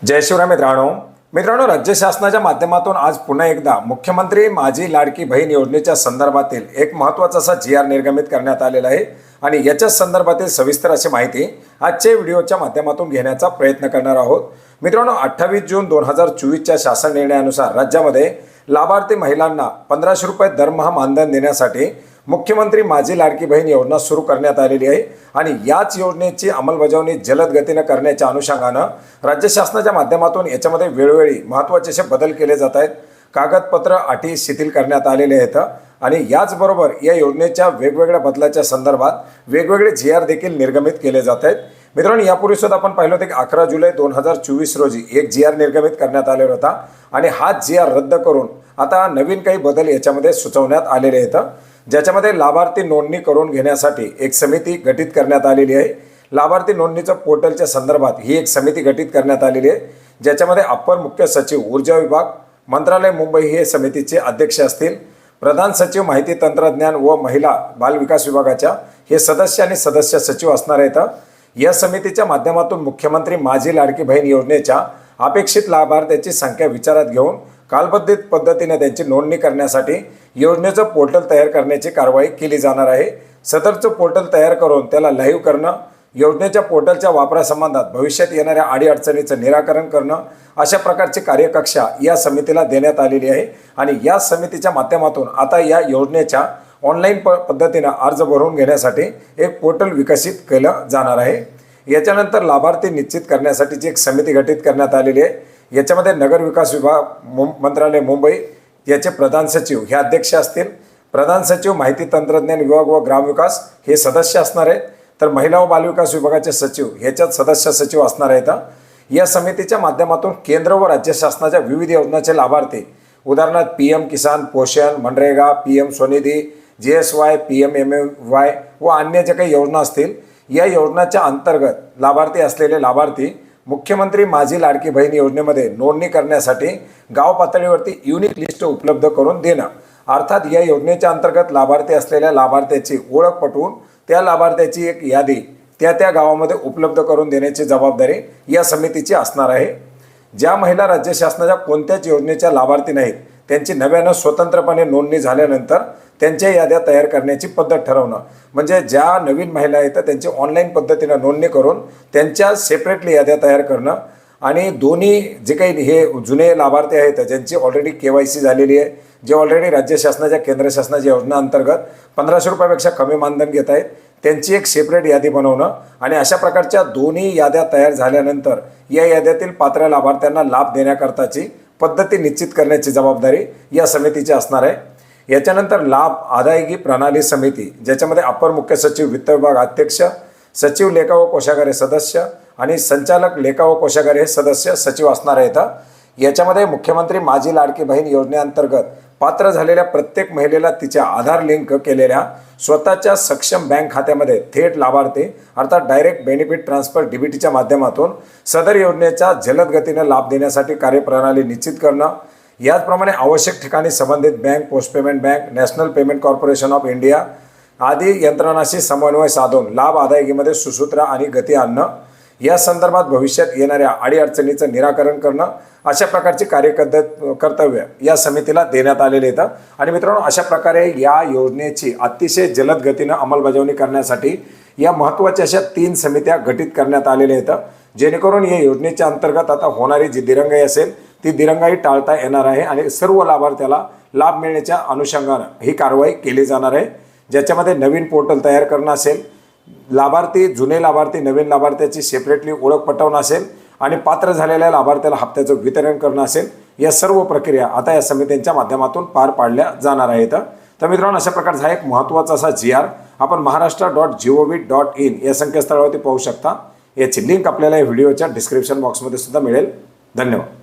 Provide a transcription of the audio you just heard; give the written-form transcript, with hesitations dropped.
जय शिवराय मित्रांनो, राज्य शासनाच्या माध्यमातून आज पुन्हा एकदा मुख्यमंत्री माझी लाडकी बहीण योजनेच्या संदर्भातील एक महत्त्वाचा असा GR निर्गमित करण्यात आलेला आहे आणि याच्या संदर्भातील सविस्तर अशी माहिती आजच्या व्हिडिओच्या माध्यमातून घेण्याचा प्रयत्न करणार आहोत। मित्रांनो, 28 जून 2024च्या शासन निर्णयानुसार राज्यामध्ये लाभार्थी महिलांना 1500 रुपये दरमहा मानधन देण्यासाठी मुख्यमंत्री माझी लाडकी बहीण योजना सुरू करण्यात आलेली आहे आणि याच योजनेची अंमलबजावणी जलद गतीने करण्याच्या अनुषंगाने राज्य शासनाच्या माध्यमातून याच्यामध्ये वेळोवेळी महत्त्वाचे असे बदल केले जात आहेत। कागदपत्र अटी शिथिल करण्यात आलेले आहेत आणि याचबरोबर या योजनेच्या वेगवेगळ्या बदलाच्या संदर्भात वेगवेगळे GR देखील निर्गमित केले जात आहेत। मित्रांनो, यापूर्वी सुद्धा आपण पाहिलं होतं की 11 जुलै 2024 रोजी एक GR निर्गमित करण्यात आलेला होता आणि हा GR रद्द करून आता नवीन काही बदल याच्यामध्ये सुचवण्यात आलेले आहेत, ज्याच्यामध्ये लाभार्थी नोंदणी करून घेण्यासाठी एक समिती गठीत करण्यात आलेली आहे। लाभार्थी नोंदणीच्या पोर्टलच्या संदर्भात ही एक समिती गठीत करण्यात आलेली आहे, ज्याच्यामध्ये अप्पर मुख्य सचिव ऊर्जा विभाग मंत्रालय मुंबई हे समितीचे अध्यक्ष असतील। प्रधान सचिव माहिती तंत्रज्ञान व महिला बाल विकास विभागाच्या हे सदस्य आणि सदस्य सचिव असणार आहेत। या समितीच्या माध्यमातून मुख्यमंत्री माझी लाडकी बहीण योजनेच्या अपेक्षित लाभार्थ्यांची संख्या विचारात घेऊन कालबद्धित पद्धतीने त्यांची नोंदणी करण्यासाठी योजनेचं पोर्टल तयार करण्याची कारवाई केली जाणार आहे। सदरचं पोर्टल तयार करून त्याला लाईव्ह करणं, योजनेच्या पोर्टलच्या वापरासंबंधात भविष्यात येणाऱ्या अडीअडचणीचं निराकरण करणं अशा प्रकारची कार्यकक्षा या समितीला देण्यात आलेली आहे आणि या समितीच्या माध्यमातून आता या योजनेच्या ऑनलाईन पद्धतीने अर्ज भरून घेण्यासाठी एक पोर्टल विकसित केलं जाणार आहे। याच्यानंतर लाभार्थी निश्चित करण्यासाठीची एक समिती गठीत करण्यात आलेली आहे। याच्यामध्ये नगर विकास विभाग मंत्रालय मुंबई याचे प्रधान सचिव हे अध्यक्ष असतील। प्रधान सचिव माहिती तंत्रज्ञान विभाग व ग्रामविकास हे सदस्य असणार आहेत, तर महिला व बालविकास विभागाचे सचिव ह्याच्यात सदस्य सचिव असणार आहेत। या समितीच्या माध्यमातून केंद्र व राज्य शासनाच्या विविध योजनांचे लाभार्थी उदाहरणार्थ PM किसान, पोषण, MNREGA, PM Svanidhi, GSY, PMMY व अन्य जे काही योजना असतील या योजनाच्या अंतर्गत लाभार्थी असलेले लाभार्थी मुख्यमंत्री माझी लाडकी बहीण योजनेमध्ये नोंदणी करण्यासाठी गाव पातळीवरती युनिक लिस्ट उपलब्ध करून देणं, अर्थात या योजनेच्या अंतर्गत लाभार्थी असलेल्या लाभार्थ्याची ओळख पटवून त्या लाभार्थ्याची एक यादी त्या गावामध्ये उपलब्ध करून देण्याची जबाबदारी या समितीची असणार आहे। ज्या महिला राज्य शासनाच्या कोणत्याच योजनेच्या लाभार्थी नाहीत त्यांची नव्यानं स्वतंत्रपणे नोंदणी झाल्यानंतर त्यांच्या याद्या तयार करण्याची पद्धत ठरवणं, म्हणजे ज्या नवीन महिला आहेत त्यांची ऑनलाईन पद्धतीने नोंदणी करून त्यांच्या सेपरेटली याद्या तयार करणं आणि दोन्ही जे काही हे जुने लाभार्थी आहेत ज्यांची ऑलरेडी KYC झालेली आहे, जे ऑलरेडी राज्य शासनाच्या केंद्र शासनाच्या योजना अंतर्गत 1500 रुपयापेक्षा कमी मानधन घेत आहेत त्यांची एक सेपरेट यादी बनवणं आणि अशा प्रकारच्या दोन्ही याद्या तयार झाल्यानंतर या याद्यातील पात्र लाभार्थ्यांना लाभ देण्याकरताची पद्धती निश्चित करण्याची जबाबदारी या समितीची असणार आहे। याच्यानंतर लाभ अदायगी प्रणाली समिती, ज्याच्यामध्ये अप्पर मुख्य सचिव वित्त विभाग अध्यक्ष, सचिव लेखा व कोषागार हे सदस्य आणि संचालक लेखा व कोषागार हे सदस्य सचिव असणार आहेत। याच्यामध्ये मुख्यमंत्री माझी लाडकी बहीण योजनेअंतर्गत पात्र झालेल्या प्रत्येक महिलेला तिच्या आधार लिंक केलेल्या स्वतःच्या सक्षम बँक खात्यामध्ये थेट लाभार्थी अर्थात डायरेक्ट बेनिफिट ट्रान्सफर DBTच्या माध्यमातून सदर योजनेचा जलद गतीने लाभ देण्यासाठी कार्यप्रणाली निश्चित करणं, याचप्रमाणे आवश्यक ठिकाणी संबंधित bank, post payment bank, national payment corporation of India आदी यंत्रणांशी समन्वय साधून लाभ अदायगीमध्ये सुसूत्र आणि गती आणणं, या संदर्भात भविष्यात येणाऱ्या अडीअडचणीचं निराकरण करणं अशा प्रकारची कर्तव्य या समितीला देण्यात आलेले आहेत। आणि मित्रांनो, अशा प्रकारे या योजनेची अतिशय जलद गतीनं अंमलबजावणी करण्यासाठी या महत्त्वाच्या अशा 3 समित्या गठीत करण्यात आलेल्या आहेत, जेणेकरून या योजनेच्या अंतर्गत आता होणारी जी दिरंगाई असेल ती दिरंगाई टाळता येणार आहे आणि सर्व लाभार्थ्याला लाभ मिळण्याच्या अनुषंगानं ही कारवाई केली जाणार आहे, ज्याच्यामध्ये नवीन पोर्टल तयार करणं असेल, लाभार्थी जुने लाभार्थी नवीन लाभार्थ्याची सेपरेटली ओळख पटवणं असेल आणि पात्र झालेल्या लाभार्थ्याला हप्त्याचं वितरण करणं असेल, या सर्व प्रक्रिया आता या समित्यांच्या माध्यमातून पार पाडल्या जाणार आहेत। तर मित्रांनो, अशा प्रकारचा एक महत्त्वाचा असा GR आपण maharashtra.gov.in या संकेतस्थळावरती पाहू शकता। याची लिंक आपल्याला या व्हिडिओच्या डिस्क्रिप्शन बॉक्समध्ये सुद्धा मिळेल। धन्यवाद।